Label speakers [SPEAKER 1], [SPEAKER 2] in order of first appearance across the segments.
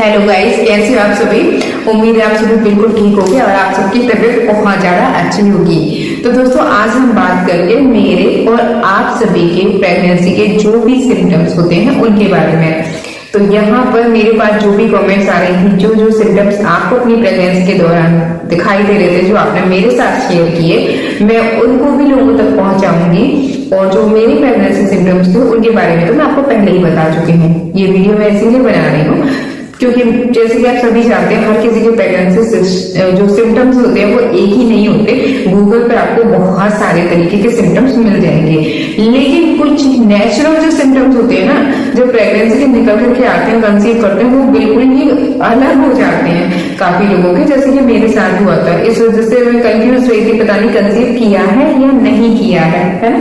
[SPEAKER 1] Hello guys, कैसे हो आप सभी। उम्मीद है आप सभी बिल्कुल ठीक होंगे और आप सबकी तबीयत बहुत ज्यादा अच्छी होगी। तो दोस्तों, आज हम बात करेंगे मेरे और आप सभी के प्रेगनेंसी के जो भी सिम्टम्स होते हैं उनके बारे में। तो यहाँ पर मेरे पास जो भी कमेंट्स आ रही थी, जो जो सिम्टम्स आपको अपनी प्रेगनेंसी के दौरान दिखाई दे रहे थे, जो आपने मेरे साथ शेयर किए, मैं उनको भी लोगों तक पहुंचाऊंगी। और जो मेरी प्रेगनेंसी सिम्टम्स थे उनके बारे में तो मैं आपको पहले ही बता चुकी हूँ। ये वीडियो मैं इसीलिए बना रही हूँ क्योंकि जैसे कि आप सभी जानते हैं, हर किसी के प्रेगनेंसी जो सिम्टम्स होते हैं वो एक ही नहीं होते। गूगल पर आपको बहुत सारे तरीके के सिम्टम्स मिल जाएंगे, लेकिन कुछ नेचुरल जो सिम्टम्स होते हैं ना, जो प्रेगनेंसी के निकल करके आते हैं, कंसीव करते हैं, वो बिल्कुल ही अलग हो जाते हैं काफी लोगों के, जैसे कि मेरे साथ हुआ था। इस वजह से मैं कंफ्यूज रही थी, पता नहीं कंसीव किया है या नहीं किया है ना।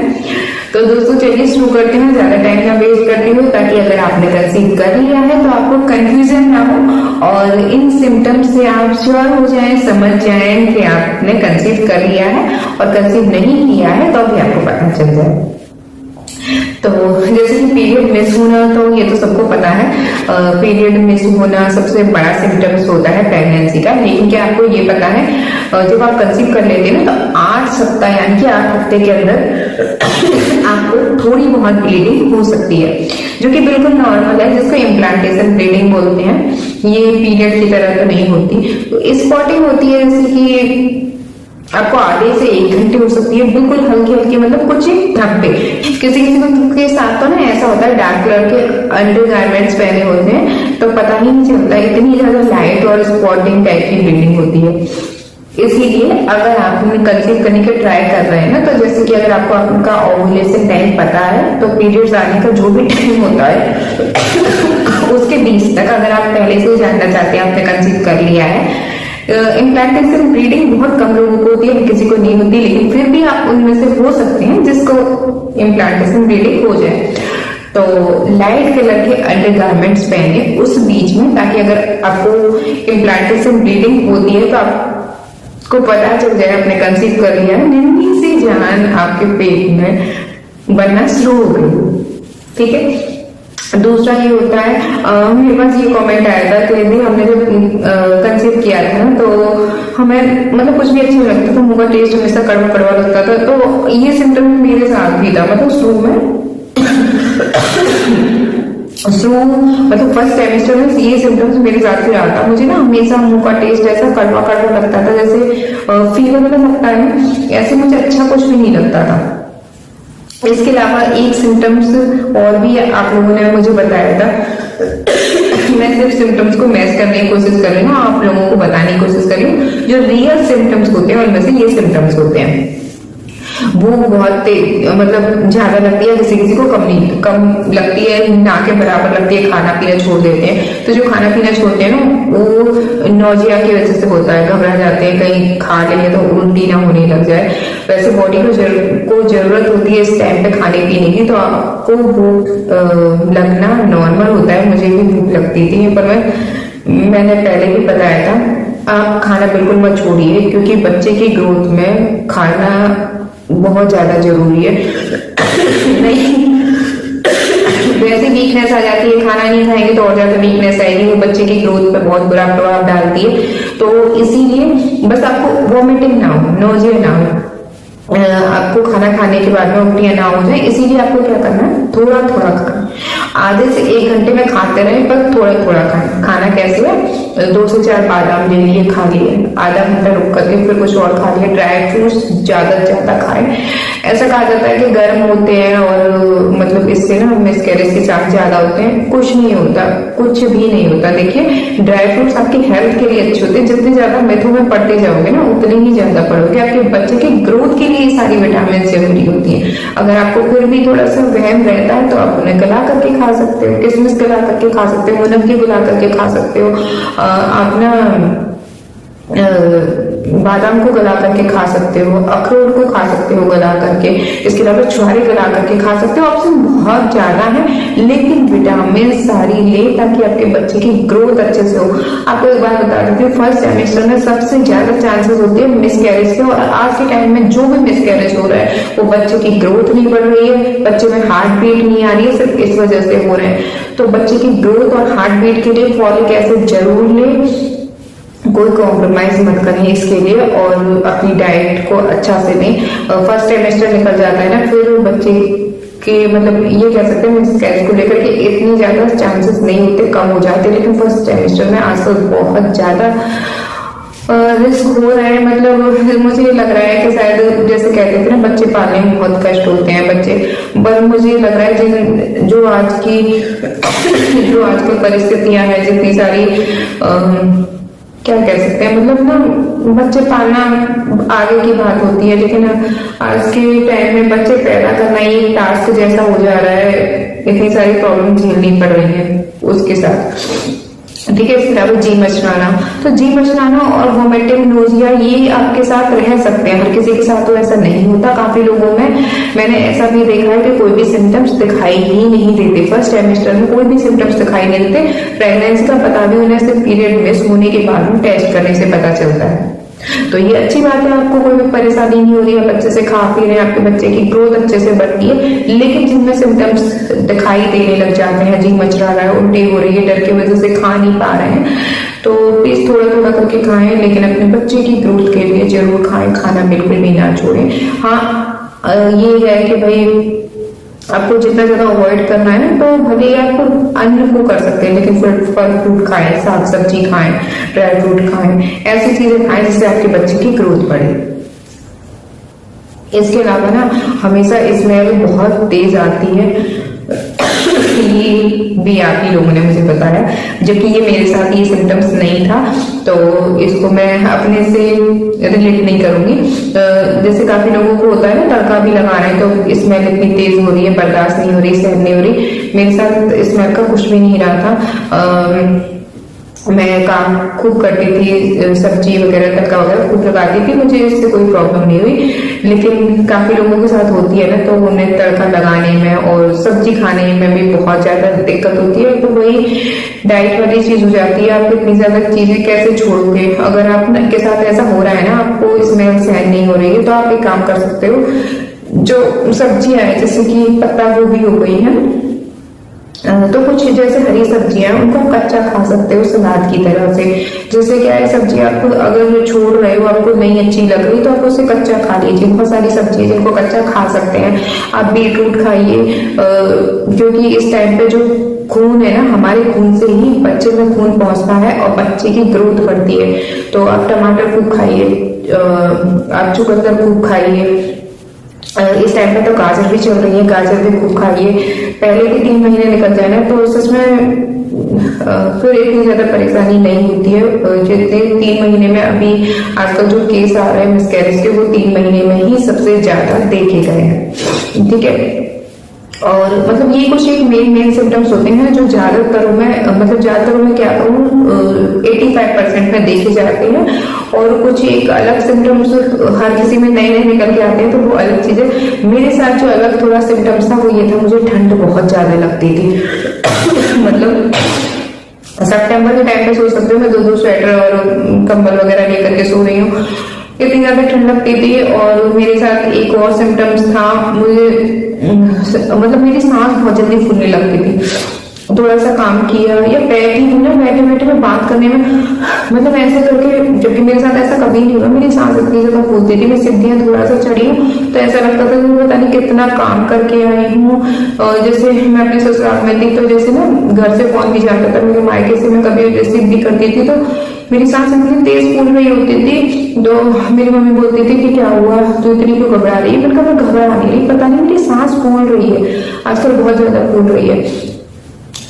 [SPEAKER 1] तो दोस्तों चलिए शुरू करते हैं, ज्यादा टाइम ना वेस्ट करती हूँ, ताकि अगर आपने कंसीव कर लिया है तो आपको कंफ्यूजन ना हो और इन सिम्टम्स से आप श्योर हो जाएं, समझ जाएं कि आपने कंसीव कर लिया है, और कंसीव नहीं किया है तो भी आपको पता चल जाए। तो जैसे कि पीरियड मिस होना, तो ये तो सबको पता है, पीरियड मिस होना सबसे बड़ा सिम्टम्स होता है प्रेगनेंसी का। लेकिन क्या आपको ये पता है, जब आप कंसीव कर लेते हैं ना, तो 8 सप्ताह यानी कि 8 हफ्ते के अंदर आपको थोड़ी बहुत ब्लीडिंग हो सकती है, जो कि बिल्कुल नॉर्मल है, जिसको इम्प्लांटेशन ब्लीडिंग बोलते हैं। ये पीरियड की तरह तो नहीं होती, तो स्पॉटिंग होती है, जैसे कि आपको आधे से 1 घंटे हो सकती है, बिल्कुल हल्की हल्की, मतलब कुछ धब्बे। किसी के साथ तो ना ऐसा होता है, डार्क कलर के अंडर गारमेंट्स पहने होते हैं तो पता ही नहीं चलता, इतनी ज्यादा लाइट और स्पॉटिंग टाइप की ब्लीडिंग होती है। इसीलिए अगर आप कंसीव करने के ट्राई कर रहे हैं ना, तो जैसे कि अगर आपको आपका ओव्यूलेशन टाइम पता है, तो पीरियड्स आने का जो भी टाइम होता है उसके 20 तक अगर आप पहले से जानना चाहते हैं आपने कंसीव कर लिया है। इम्प्लांटेशन ब्लीडिंग बहुत कम लोगों को होती है, किसी को नहीं होती, लेकिन फिर भी आप उनमें से हो सकते हैं जिसको इम्प्लांटेशन ब्लीडिंग हो जाए। तो लाइट कलर के अंडर गारमेंट्स पहने उस बीच में, ताकि अगर आपको इम्प्लांटेशन ब्लीडिंग होती है तो आपको पता चल जाए आपने कंसीव कर लिया है, नन्ही सी जान आपके पेट में बनना शुरू हो गई। ठीक है। दूसरा ये होता है, मेरे पास ये कमेंट आया था कि यदि हमने जब कंसीव किया था ना, तो हमें मतलब कुछ भी अच्छा नहीं लगता था, मुंह का टेस्ट हमेशा कड़वा कड़वा लगता था। तो ये सिम्टम मेरे साथ भी था, मतलब शुरू मतलब फर्स्ट सेमेस्टर में ये सिम्टम्स मेरे साथ भी आता। मुझे ना हमेशा मुंह का टेस्ट ऐसा कड़वा कड़वा लगता था, जैसे फीवर वाला लगता है, ऐसे मुझे अच्छा कुछ भी नहीं लगता था। इसके अलावा एक सिम्टम्स और भी आप लोगों ने मुझे बताया था, मैं सिर्फ सिम्टम्स को मैच करने की कोशिश कर रही हूँ, आप लोगों को बताने की कोशिश कर रही हूँ। जो रियल सिम्टम्स होते हैं उनमें से ये सिम्टम्स होते हैं। भूख बहुत मतलब ज्यादा लगती है, किसी किसी को कम लगती है, ना के बराबर लगती है, खाना पीना छोड़ देते हैं। तो जो खाना पीना छोड़ते हैं ना, वो नोजिया की वजह से होता है, घबरा जाते हैं, कहीं खा लेंगे तो उल्टी ना होने लग जाए। वैसे बॉडी को जरूरत होती है इस टाइम पे खाने पीने की, तो आपको भूख लगना नॉर्मल होता है। मुझे भी भूख लगती थी, पर मैंने पहले भी बताया था, आप खाना बिल्कुल मत छोड़िए, क्योंकि बच्चे की ग्रोथ में खाना बहुत ज्यादा जरूरी है। नहीं वैसे वीकनेस आ जाती है, खाना नहीं खाएंगे तो और ज्यादा वीकनेस आएगी, वो बच्चे की ग्रोथ पे बहुत बुरा प्रभाव डालती है। तो इसीलिए बस आपको वॉमिटिंग ना हो, नोजिया ना हो, आपको खाना खाने के बाद में उल्टियां ना हो जाए, इसीलिए आपको क्या करना है, थोड़ा थोड़ा खाना, आधे से 1 घंटे में खाते रहे, पर थोड़ा थोड़ा खाना। खाना कैसे है, 2 से 4 बादाम ले लिए, खा लिए, आधा घंटा रुक करके फिर कुछ और खा लिया। ड्राई फ्रूट्स ज्यादा से ज्यादा खाएं। ऐसा कहा जाता है कि गर्म होते हैं और मतलब इससे ना मिसकैरेज के चांस ज्यादा होते हैं। कुछ नहीं होता, कुछ भी नहीं होता। देखिए, ड्राई फ्रूट्स आपकी हेल्थ के लिए अच्छे होते हैं, जितने ज्यादा मेथों में पढ़ते जाओगे ना, उतने ही ज्यादा पढ़ोगे। आपके बच्चे की ग्रोथ के लिए सारी विटामिन जरूरी होती है। अगर आपको फिर भी थोड़ा सा वहम रहता है, तो आप उन्हें गला करके खा सकते हो, किशमिश गला करके खा सकते हो, मुनक्की गला करके खा सकते हो, आप ना बादाम को गला करके खा सकते हो, अखरोट को खा सकते हो गला करके, इसके अलावा छुहारे गला करके खा सकते हो। ऑप्शन बहुत ज्यादा है, लेकिन विटामिन सारी ले ताकि आपके बच्चे की ग्रोथ अच्छे से हो। आपको एक बात बता देती हूँ, फर्स्ट सेमेस्टर में सबसे ज्यादा चांसेस होते हैं मिसकैरेज के, और आज के टाइम में जो भी मिसकैरेज हो रहा है वो बच्चे की ग्रोथ नहीं बढ़ रही है, बच्चे में हार्ट बीट नहीं आ रही है, सिर्फ इस वजह से हो रहे हैं। तो बच्चे की ग्रोथ और हार्ट बीट के लिए फॉलिक एसिड जरूर ले, कोई कॉम्प्रोमाइज मत करें इसके लिए, और अपनी डाइट को अच्छा से दें। फर्स्ट सेमेस्टर निकल जाता है ना, फिर बच्चे के मतलब ये कह सकते हैं मिसकैरेज को लेकर के इतनी ज्यादा चांसेस नहीं होते, कम हो जाते, लेकिन फर्स्ट सेमेस्टर में आजकल बहुत ज्यादा रिस्क हो रहा है। मतलब मुझे लग रहा है कि शायद जैसे कहते थे ना बच्चे पालने में बहुत कष्ट होते हैं बच्चे, पर मुझे लग रहा है जो आज की परिस्थितियां हैं, जितनी सारी क्या कह सकते हैं, मतलब ना बच्चे पालना आगे की बात होती है, लेकिन आज के टाइम में बच्चे पैदा करना ही टास्क जैसा हो जा रहा है, इतनी सारी प्रॉब्लम झेलनी पड़ रही है उसके साथ। ठीक है, इसके अलावा जी मचलाना, तो जी मचलाना और वोमिटिंग नोजिया ये आपके साथ रह सकते हैं, हर किसी के साथ तो ऐसा नहीं होता। काफी लोगों में मैंने ऐसा भी देखा है कि कोई भी सिम्टम्स दिखाई ही नहीं देते, फर्स्ट सेमेस्टर में कोई भी सिम्टम्स दिखाई नहीं देते। प्रेगनेंसी का पता भी उन्हें सिर्फ पीरियड मिस होने के बाद में टेस्ट करने से पता चलता है। तो ये अच्छी बात है, आपको कोई भी परेशानी नहीं हो रही है, बच्चे से खा पी रहे हैं, आपके बच्चे की ग्रोथ अच्छे से बढ़ती है। लेकिन जिनमें सिम्टम्स दिखाई देने लग जाते हैं, जी मचला रहा है, उल्टी हो रही है, डर की वजह से खा नहीं पा रहे हैं, तो प्लीज थोड़ा थोड़ा करके खाएं, लेकिन अपने बच्चे की ग्रोथ के लिए जरूर खाएं, खाना बिल्कुल भी ना छोड़ें। हाँ ये है कि भाई आपको जितना ज्यादा अवॉइड करना है ना, तो भले ही आप अन्न को कर सकते हैं, लेकिन फिर फल फ्रूट खाएं, साग सब्जी खाएं, ड्राई फ्रूट खाएं, ऐसी चीजें खाएं जिससे आपके बच्चे की ग्रोथ बढ़े। इसके अलावा ना हमेशा स्मेल बहुत तेज आती है, ये भी आप ही लोगों ने मुझे बताया, जबकि ये मेरे साथ ये सिम्टम्स नहीं था, तो इसको मैं अपने से रिलेट नहीं करूंगी। जैसे काफी लोगों को होता है ना, तड़का भी लगा रहे हैं तो स्मेल इतनी तेज हो रही है, बर्दाश्त नहीं हो रही, सहन नहीं हो रही, मेरे साथ स्मेल का कुछ भी नहीं रहा था। मैं काम खूब करती थी, सब्जी वगैरह तड़का वगैरह खूब लगाती थी, मुझे इससे कोई प्रॉब्लम नहीं हुई। लेकिन काफी लोगों के साथ होती है ना, तो उन्हें तड़का लगाने में और सब्जी खाने में भी बहुत ज्यादा दिक्कत होती है। तो वही डाइट वाली चीज हो जाती है, आप इतनी ज्यादा चीजें कैसे छोड़ोगे। अगर आप के साथ ऐसा हो रहा है ना, आपको इसमें सहन नहीं हो रही है, तो आप एक काम कर सकते हो, जो सब्जियां है जैसे कि पत्ता गोभी हो गई है, तो कुछ जैसे हरी सब्जियां उनको कच्चा खा सकते हो सलाद की तरह से। जैसे क्या है, सब्जी आप अगर छोड़ रहे हो, आपको नहीं अच्छी लग रही, तो आप उसे कच्चा खा लीजिए। बहुत सारी सब्जी जिनको कच्चा खा सकते हैं आप, बीटरूट खाइए, क्योंकि इस टाइम पे जो खून है ना, हमारे खून से ही बच्चे में खून पहुंचता है और बच्चे की ग्रोथ बढ़ती है। तो आप टमाटर खूब खाइए, आप चुकंदर खूब खाइए, इस टाइम पे तो गाजर भी चल रही है, गाजर भी खूब खाइए। पहले के 3 महीने निकल जाए ना, तो सच में फिर इतनी ज्यादा परेशानी नहीं होती है। जितने 3 महीने में अभी आजकल जो केस आ रहे हैं मिसकैरेज के, वो 3 महीने में ही सबसे ज्यादा देखे गए हैं। ठीक है, और मतलब ये कुछ एक मेन सिम्टम्स होते हैं जो ज्यादातर में क्या कहूँ 85% में देखे जाते हैं, और कुछ एक अलग सिम्टम्स हर किसी में नए नए निकल के आते हैं, तो वो अलग चीजें। मेरे साथ जो अलग थोड़ा सिम्टम्स था वो ये था, मुझे ठंड बहुत ज्यादा लगती थी। मतलब सितंबर के टाइम पे सोच सकते हो मैं 2 स्वेटर और कंबल वगैरह लेकर के सो रही हूँ, इतनी ज्यादा ठंड लगती थी। और मेरे साथ एक और सिम्टम्स था, मुझे मतलब मेरी सांस बहुत जल्दी फूलने लगती थी। थोड़ा सा काम किया या बैठी हूँ ना, बैठे बैठे में बात करने में मतलब ऐसे करके, जबकि मेरे साथ ऐसा कभी नहीं हुआ, मेरी सांस इतनी ज्यादा फूलती थी। मैं सीढ़ियां थोड़ा सा चढ़ी हूँ तो ऐसा लगता था कि पता नहीं कितना काम करके आई हूँ। और जैसे मैं अपने ससुराल में थी, तो जैसे ना घर से फोन भी जाता था, मेरे मायके से मैं कभी रिसीव भी करती थी, तो मेरी सांस इतनी तेज फूल रही होती थी, तो मेरी मम्मी बोलती थी कि क्या हुआ, तू इतनी क्यों घबरा रही है। मैंने कहा मैं घबरा नहीं रही, पता नहीं मेरी सांस फूल रही है, आजकल बहुत ज्यादा फूल रही है।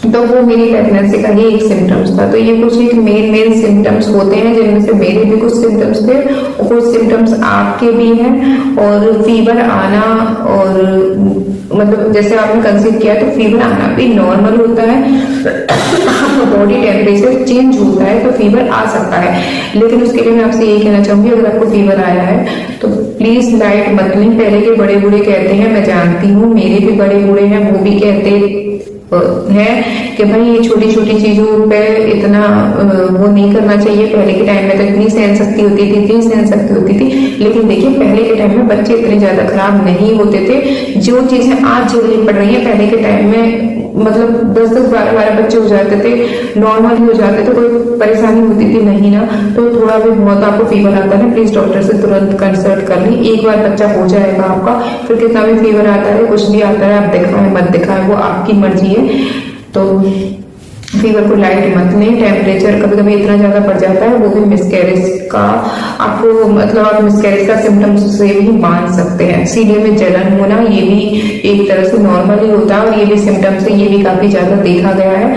[SPEAKER 1] तो वो मेरी प्रेगनेंसी का ही एक सिम्टम्स था। तो ये कुछ एक मेन सिम्टम्स होते हैं, जिनमें से मेरे भी कुछ सिम्टम्स थे और कुछ सिम्टम्स आपके भी हैं। और फीवर आना, और मतलब जैसे आपने कंसीव किया तो फीवर आना भी नॉर्मल होता है। बॉडी टेम्परेचर चेंज होता है तो फीवर आ सकता है, लेकिन उसके लिए मैं आपसे यही कहना चाहूंगी, अगर आपको फीवर आया है तो प्लीज लाइट मत लें। पहले के बड़े बूढ़े कहते हैं, मैं जानती हूँ, मेरे भी बड़े बूढ़े हैं, वो भी कहते है कि भाई ये छोटी छोटी चीजों पे इतना वो नहीं करना चाहिए। पहले के टाइम में तो इतनी सहन शक्ति होती थी, इतनी सहन शक्ति होती थी, लेकिन देखिए पहले के टाइम में बच्चे इतने ज्यादा खराब नहीं होते थे। जो चीजें आज झेलनी पड़ रही है पहले के टाइम में मतलब 10-10, 12-12 बच्चे हो जाते थे, नॉर्मली हो जाते थे, कोई परेशानी होती थी नहीं ना। तो थोड़ा भी बहुत आपको फीवर आता है प्लीज डॉक्टर से तुरंत कंसल्ट कर ली। एक बार बच्चा हो जाएगा आपका, फिर कितना भी फीवर आता है कुछ भी आता है आप दिखाएं मत दिखाएं वो आपकी मर्जी है। तो फीवर को लाइट मत लें। टेम्परेचर कभी कभी इतना ज्यादा बढ़ जाता है वो भी मिसकैरेज का आपको मतलब आप मिसकैरेज का सिम्टम्स से भी मान सकते हैं। सीने में जलन होना ये भी एक तरह से नॉर्मल ही होता है और ये भी सिम्टम्स है, ये भी काफी ज्यादा देखा गया है।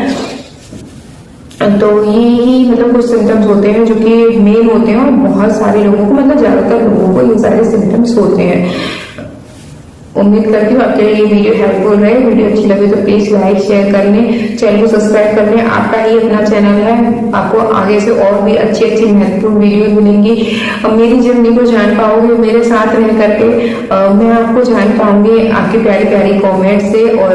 [SPEAKER 1] तो ये ही मतलब कुछ सिम्टम्स होते हैं जो कि मेन होते हैं और बहुत सारे लोगों को मतलब ज्यादातर लोगों को ये सारे सिम्टम्स होते हैं। उम्मीद करती हूँ आपके लिए ये वीडियो हेल्पफुल रहे। वीडियो अच्छी लगे तो प्लीज लाइक शेयर कर लें, चैनल को सब्सक्राइब कर लें। आपका ही अपना चैनल है, आपको आगे से और भी अच्छी अच्छी महत्वपूर्ण वीडियो मिलेंगी। मेरी जर्नी को जान पाओगे मेरे साथ रह करके। मैं आपको जान पाऊंगी आपकी प्यारी प्यारी कॉमेंट से और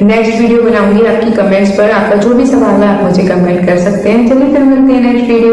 [SPEAKER 1] नेक्स्ट वीडियो बनाऊंगी आपकी कमेंट्स पर। आपका जो भी सवाल है आप मुझे कमेंट कर सकते हैं। चलिए फिर मिलते हैं नेक्स्ट वीडियो।